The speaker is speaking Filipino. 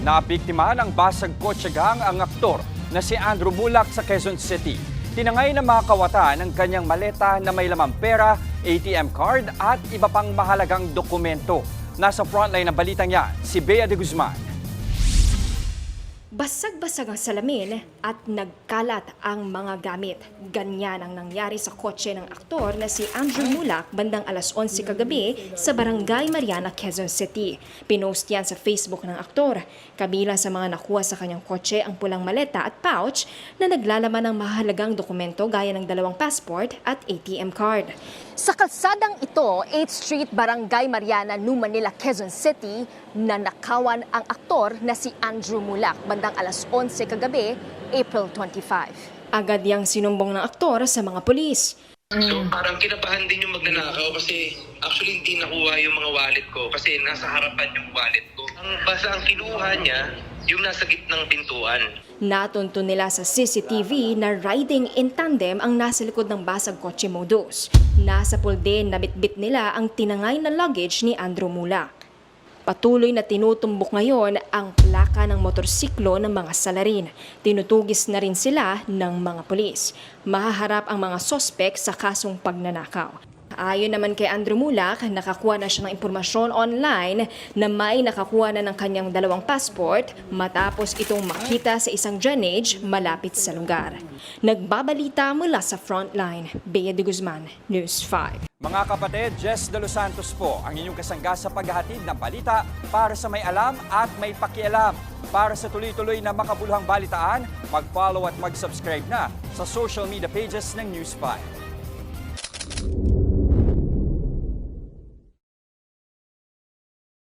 Nabiktima ng basag kotse gang ang aktor na si Andrew Mulak sa Quezon City. Tinangay ng mga kawatan ang kanyang maleta na may lamang pera, ATM card at iba pang mahalagang dokumento. Nasa frontline ng balitang yan, si Bea de Guzman. Basag-basag ang salamin at nagkalat ang mga gamit. Ganyan ang nangyari sa kotse ng aktor na si Andrew Mulak bandang alas 11 kagabi sa Barangay Mariana, Quezon City. Pinost yan sa Facebook ng aktor. Kabilang sa mga nakuha sa kanyang kotse ang pulang maleta at pouch na naglalaman ng mahalagang dokumento gaya ng 2 passport at ATM card. Sa kalsadang ito, 8th Street, Barangay Mariana, New Manila, Quezon City, nanakawan ang aktor na si Andrew Mulak bandang alas 11 kagabi, April 25. Agad yang sinumbong ng aktor sa mga pulis. So parang kinabahan din yung magnanakaw kasi actually hindi nakuha yung mga wallet ko kasi nasa harapan yung wallet ko. Basta ang kinuha niya, yung nasa gitnang pintuan. Natunto nila sa CCTV na riding in tandem ang nasa likod ng basag kotse modus. Nasa pool din na bitbit nila ang tinangay na luggage ni Andrew Mulak. Patuloy na tinutumbok ngayon ang plaka ng motorsiklo ng mga salarin. Tinutugis na rin sila ng mga pulis. Mahaharap ang mga sospek sa kasong pagnanakaw. Ayon naman kay Andrew Mulak, nakakuha na siya ng impormasyon online na may nakakuha na ng kanyang 2 passport matapos itong makita sa isang drainage malapit sa lugar. Nagbabalita mula sa frontline, Bea de Guzman, News 5. Mga kapatid, Jess De Los Santos po ang inyong kasangga sa paghahatid ng balita para sa may alam at may pakialam. Para sa tuloy-tuloy na makabuluhang balitaan, mag-follow at mag-subscribe na sa social media pages ng News 5.